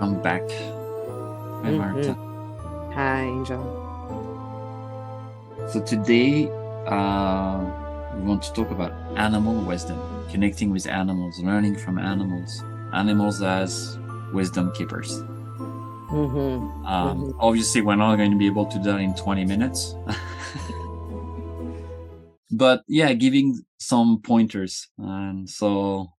I'm back. Hi, Hmm. Marta. Hi, Angel. So today, we want to talk about animal wisdom, connecting with animals, learning from animals, animals as wisdom keepers. Hmm. Hmm. Obviously, we're not going to be able to do that in 20 minutes, but yeah, giving some pointers. And so,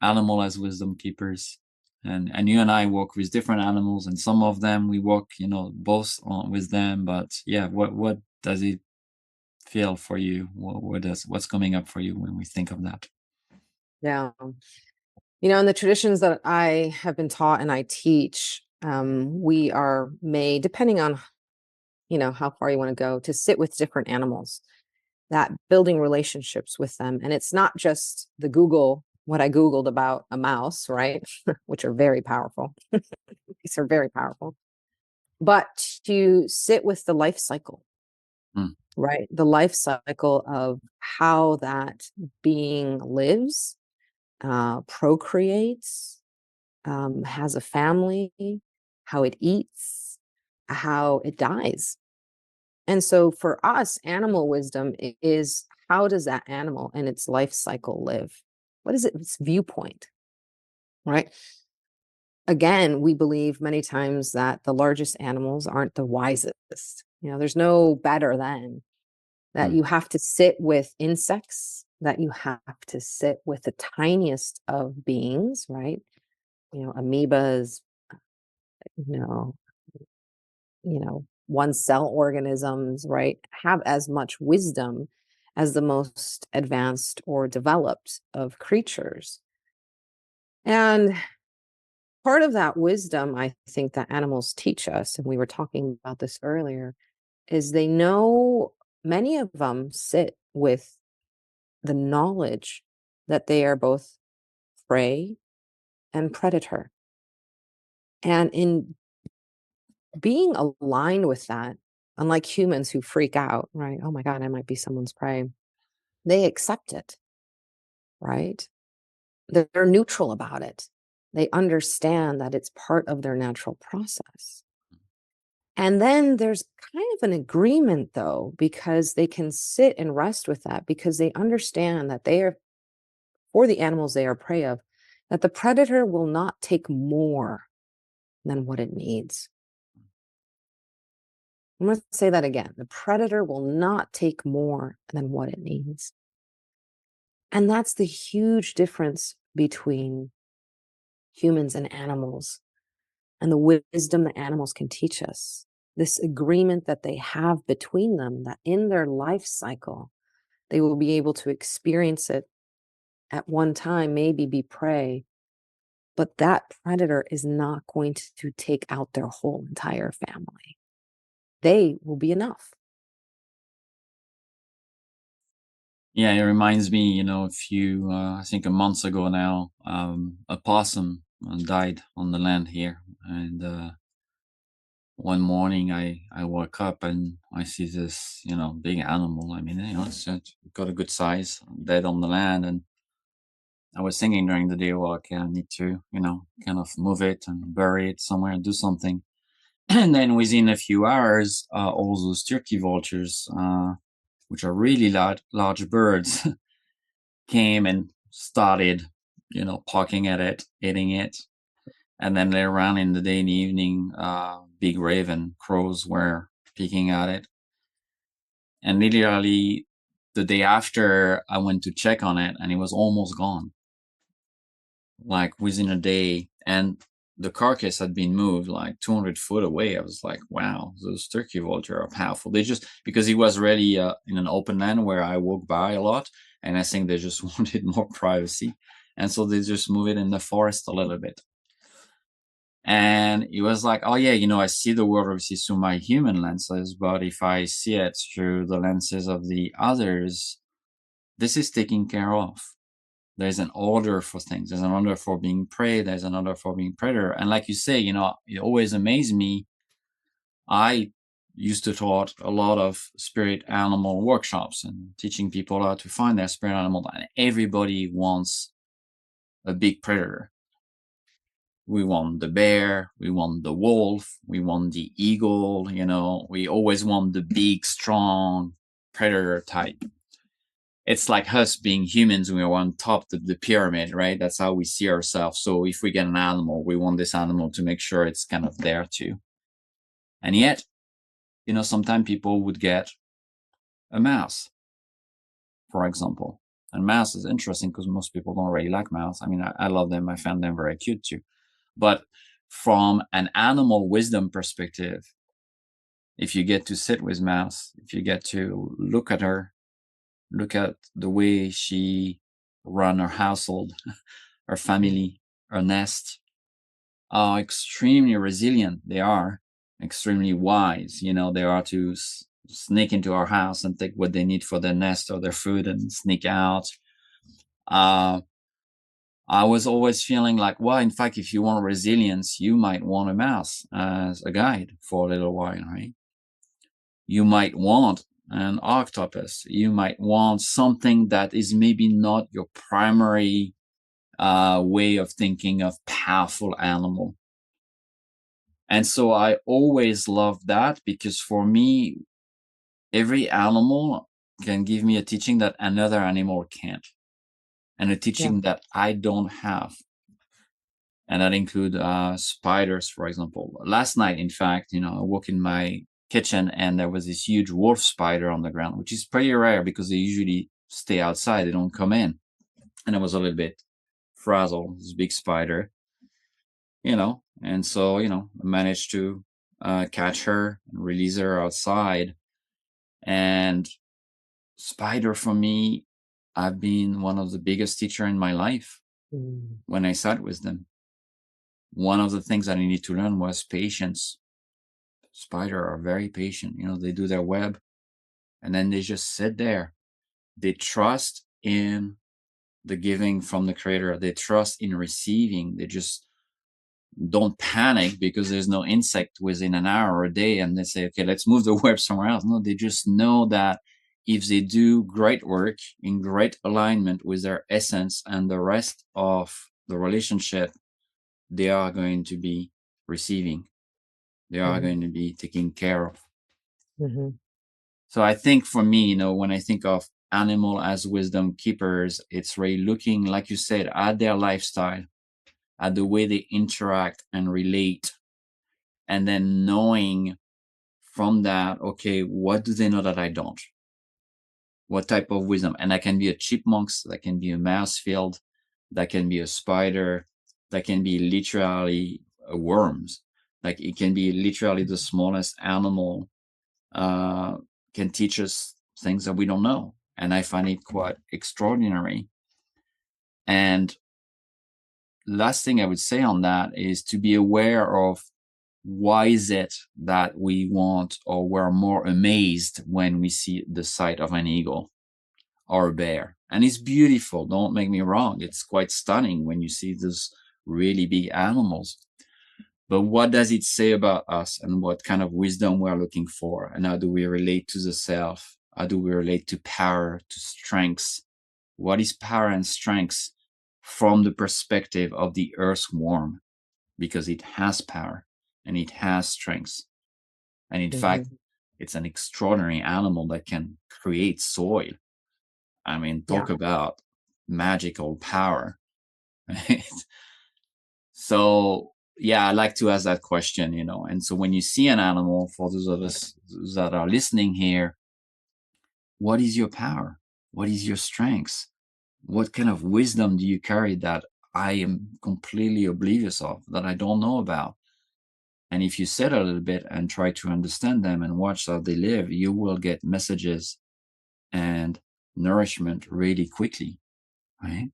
animal as wisdom keepers. And you and I work with different animals, and some of them we work, both with them. But yeah, what does it feel for you? What's coming up for you when we think of that? Yeah. In the traditions that I have been taught and I teach, we are made, depending on, how far you want to go, to sit with different animals, that building relationships with them. And it's not just what I Googled about a mouse, right? Which are very powerful. These are very powerful. But to sit with the life cycle, Mm, right? The life cycle of how that being lives, procreates, has a family, how it eats, how it dies. And so for us, animal wisdom is, how does that animal and its life cycle live? What is its viewpoint, right? Again, we believe many times that the largest animals aren't the wisest. There's no better than that. mm. You have to sit with insects, that you have to sit with the tiniest of beings, right? Amoebas, you know, one cell organisms, right? Have as much wisdom as the most advanced or developed of creatures. And part of that wisdom, I think, that animals teach us, and we were talking about this earlier, is they know, many of them sit with the knowledge that they are both prey and predator. And in being aligned with that, unlike humans who freak out, right? Oh my God, I might be someone's prey. They accept it, right? They're neutral about it. They understand that it's part of their natural process. And then there's kind of an agreement, though, because they can sit and rest with that, because they understand that they are, for the animals they are prey of, that the predator will not take more than what it needs. I'm going to say that again. The predator will not take more than what it needs. And that's the huge difference between humans and animals, and the wisdom that animals can teach us. This agreement that they have between them, that in their life cycle, they will be able to experience it at one time, maybe be prey, but that predator is not going to take out their whole entire family. They will be enough. Yeah, it reminds me, a few, I think a month ago now, a possum died on the land here. And one morning I woke up and I see this, big animal. I mean, it's got a good size, dead on the land. And I was thinking during the day, well, okay, I need to, kind of move it and bury it somewhere and do something. And then within a few hours, all those turkey vultures, which are really large birds, came and started, pocking at it, eating it. And then later on in the day and evening, big raven crows were picking at it. And literally the day after, I went to check on it and it was almost gone, like within a day. And the carcass had been moved like 200 foot away. I was like, wow, those turkey vultures are powerful. They just, because it was really in an open land where I walk by a lot, and I think they just wanted more privacy. And so they just move it in the forest a little bit. And it was like, oh yeah, I see the world obviously through my human lenses, but if I see it through the lenses of the others, this is taken care of. There's an order for things. There's an order for being prey. There's an order for being predator. And like you say, it always amazed me. I used to taught a lot of spirit animal workshops and teaching people how to find their spirit animal. And everybody wants a big predator, We want the bear, we want the wolf, we want the eagle, we always want the big, strong predator type. It's like us being humans, we are on top of the pyramid, right? That's how we see ourselves. So if we get an animal, we want this animal to make sure it's kind of there too. And yet, sometimes people would get a mouse, for example. And mouse is interesting because most people don't really like mouse. I mean, I love them. I find them very cute too. But from an animal wisdom perspective, if you get to sit with mouse, if you get to look at her, look at the way she run her household, her family, her nest, how extremely resilient they are, extremely wise. They are to sneak into our house and take what they need for their nest or their food and sneak out. Uh, I was always feeling like, well, in fact, if you want resilience, you might want a mouse as a guide for a little while, right? You might want an octopus. You might want something that is maybe not your primary way of thinking of powerful animal. And so I always love that because for me, every animal can give me a teaching that another animal can't, and a Yeah. teaching that I don't have. And that include spiders, for example. Last night, in fact, I woke in my kitchen and there was this huge wolf spider on the ground, which is pretty rare because they usually stay outside. They don't come in. And I was a little bit frazzled, this big spider, and so, I managed to catch her and release her outside. And spider for me, I've been one of the biggest teacher in my life Mm. when I sat with them. One of the things that I need to learn was patience. Spider are very patient. They do their web and then they just sit there. They trust in the giving from the creator. They trust in receiving. They just don't panic because there's no insect within an hour or a day and they say, okay, let's move the web somewhere else. No, they just know that if they do great work in great alignment with their essence and the rest of the relationship, they are going to be receiving. They are Mhm. going to be taken care of. Mhm. So I think for me, when I think of animal as wisdom keepers, it's really looking, like you said, at their lifestyle, at the way they interact and relate, and then knowing from that, okay, what do they know that I don't? What type of wisdom? And that can be a chipmunk, that can be a mouse field, that can be a spider, that can be literally worms. Like it can be literally the smallest animal uh, can teach us things that we don't know. And I find it quite extraordinary. And last thing I would say on that is to be aware of why is it that we want or we're more amazed when we see the sight of an eagle or a bear. And it's beautiful, don't make me wrong. It's quite stunning when you see those really big animals. But what does it say about us and what kind of wisdom we're looking for? And how do we relate to the self? How do we relate to power, to strengths? What is power and strengths from the perspective of the earthworm? Because it has power and it has strengths. And in fact, Mhm. it's an extraordinary animal that can create soil. I mean, Yeah. talk about magical power. Right? So yeah, I like to ask that question, And so when you see an animal, for those of us that are listening here, what is your power? What is your strengths? What kind of wisdom do you carry that I am completely oblivious of, that I don't know about? And if you sit a little bit and try to understand them and watch how they live, you will get messages and nourishment really quickly, right?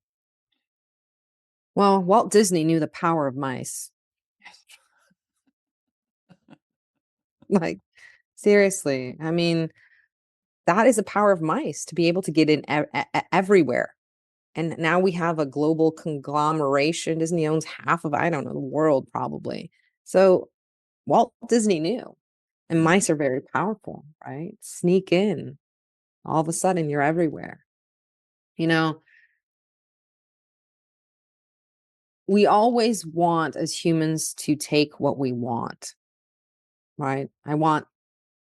Well, Walt Disney knew the power of mice. Like, seriously. I mean, that is the power of mice to be able to get in everywhere. And now we have a global conglomeration. Disney owns half of, I don't know, the world probably. So Walt Disney knew. And Yeah. mice are very powerful, right? Sneak in. All of a sudden, you're everywhere. You know, we always want as humans to take what we want, right? I want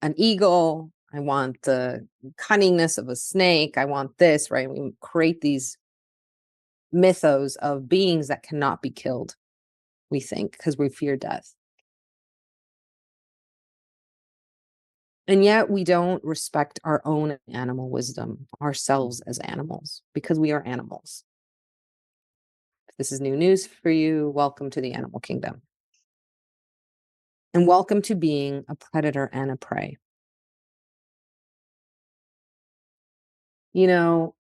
an eagle. I want the cunningness of a snake. I want this, right? We create these mythos of beings that cannot be killed, we think, because we fear death. And yet we don't respect our own animal wisdom, ourselves as animals, because we are animals. If this is new news for you, welcome to the animal kingdom. And welcome to being a predator and a prey. You know,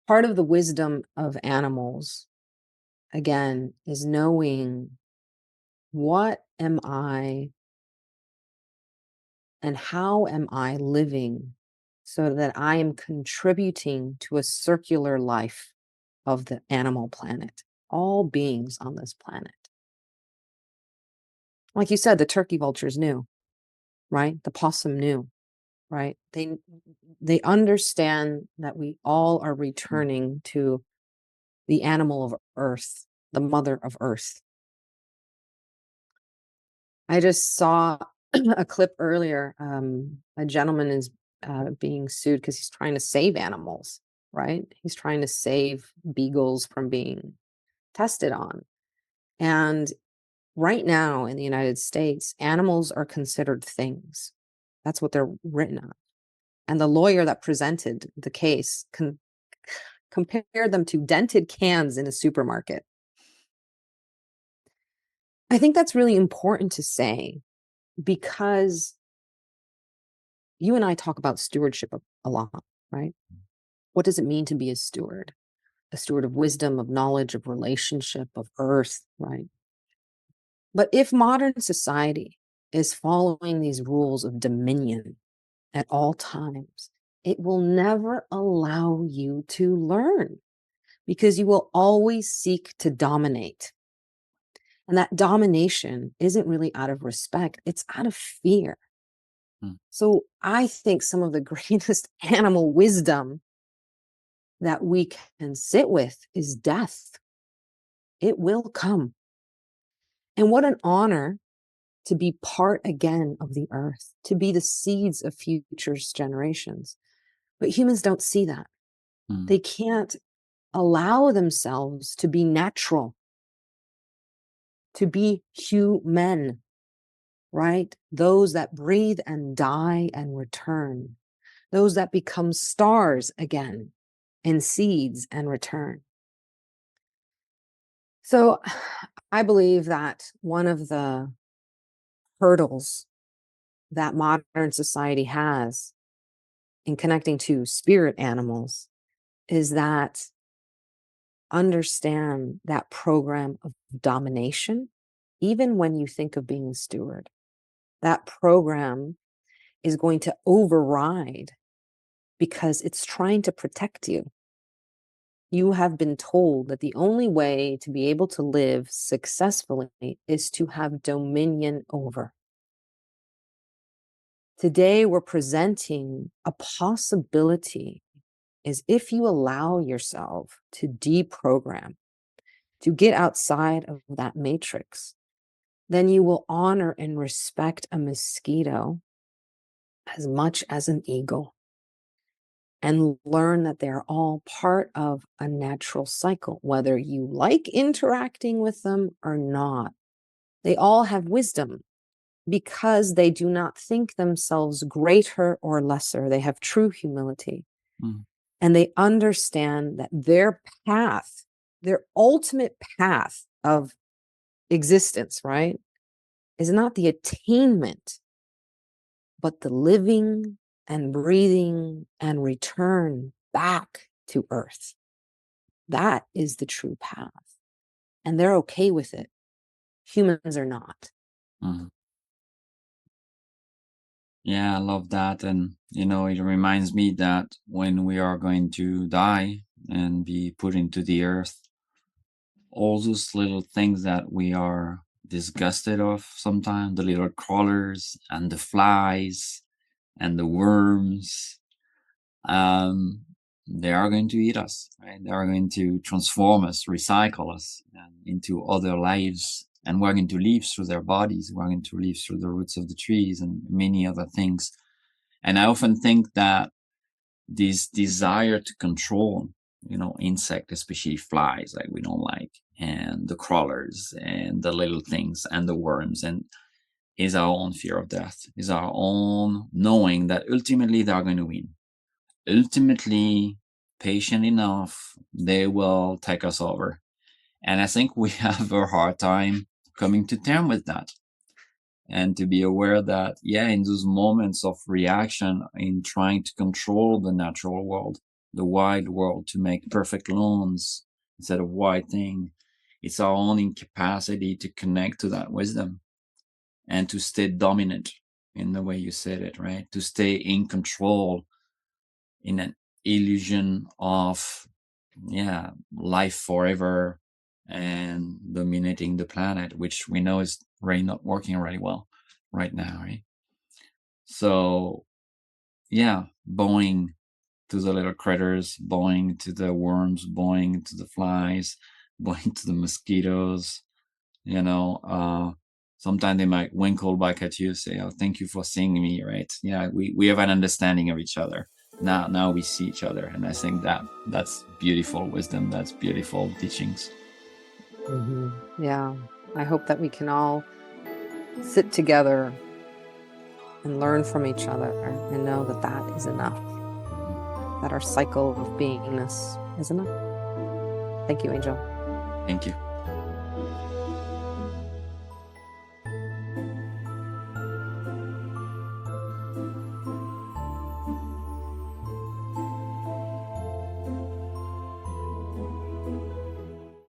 part of the wisdom of animals, again, is knowing what am I and how am I living so that I am contributing to a circular life of the animal planet, all beings on this planet. Like you said, the turkey vultures knew, right? The possum knew, right? They understand that we all are returning to the animal of earth, the mother of earth. I just saw a clip earlier. A gentleman is being sued because he's trying to save animals, right? He's trying to save beagles from being tested on. And right now in the United States, animals are considered things. That's what they're written on. And the lawyer that presented the case compared them to dented cans in a supermarket. I think that's really important to say because you and I talk about stewardship a lot, right? What does it mean to be a steward? A steward of wisdom, of knowledge, of relationship, of earth, right? But if modern society is following these rules of dominion at all times, it will never allow you to learn because you will always seek to dominate. And that domination isn't really out of respect, it's out of fear. mm, So I think some of the greatest animal wisdom that we can sit with is death. It will come. And what an honor to be part again of the earth, to be the seeds of future generations. But humans don't see that. mm, They can't allow themselves to be natural, to be human, right? Those that breathe and die and return, those that become stars again and seeds and return. So I believe that one of the hurdles that modern society has in connecting to spirit animals is that understand that program of domination, even when you think of being a steward, that program is going to override because it's trying to protect you. You have been told that the only way to be able to live successfully is to have dominion over. Today, we're presenting a possibility is if you allow yourself to deprogram, to get outside of that matrix, then you will honor and respect a mosquito as much as an eagle and learn that they're all part of a natural cycle, whether you like interacting with them or not. They all have wisdom because they do not think themselves greater or lesser. They have true humility. mm, And they understand that their path, their ultimate path of existence, right, is not the attainment, but the living and breathing and return back to earth. That is the true path. And they're okay with it. Humans are not. mm. Yeah, I love that. And, it reminds me that when we are going to die and be put into the earth, all those little things that we are disgusted of sometimes, the little crawlers and the flies and the worms, um, they are going to eat us, right? They are going to transform us, recycle us into other lives. And we're going to live through their bodies. We're going to live through the roots of the trees and many other things. And I often think that this desire to control, insect, especially flies, like we don't like, and the crawlers and the little things and the worms, and is our own fear of death, is our own knowing that ultimately they are going to win. Ultimately, patient enough, they will take us over. And I think we have a hard time coming to terms with that, and to be aware that, yeah, in those moments of reaction, in trying to control the natural world, the wild world, to make perfect lawns instead of white thing, it's our own incapacity to connect to that wisdom and to stay dominant in the way you said it, right? To stay in control in an illusion of, yeah, life forever and dominating the planet, which we know is really not working really well right now, right? So, yeah, bowing to the little critters, bowing to the worms, bowing to the flies, bowing to the mosquitoes, you know, sometimes they might winkle back at you, say, "Oh, thank you for seeing me," right? Yeah, we have an understanding of each other. Now we see each other, and I think that's beautiful wisdom. That's beautiful teachings. Yeah. I hope that we can all sit together and learn from each other and know that that is enough, that our cycle of beingness is enough. Thank you, Angel. Thank you.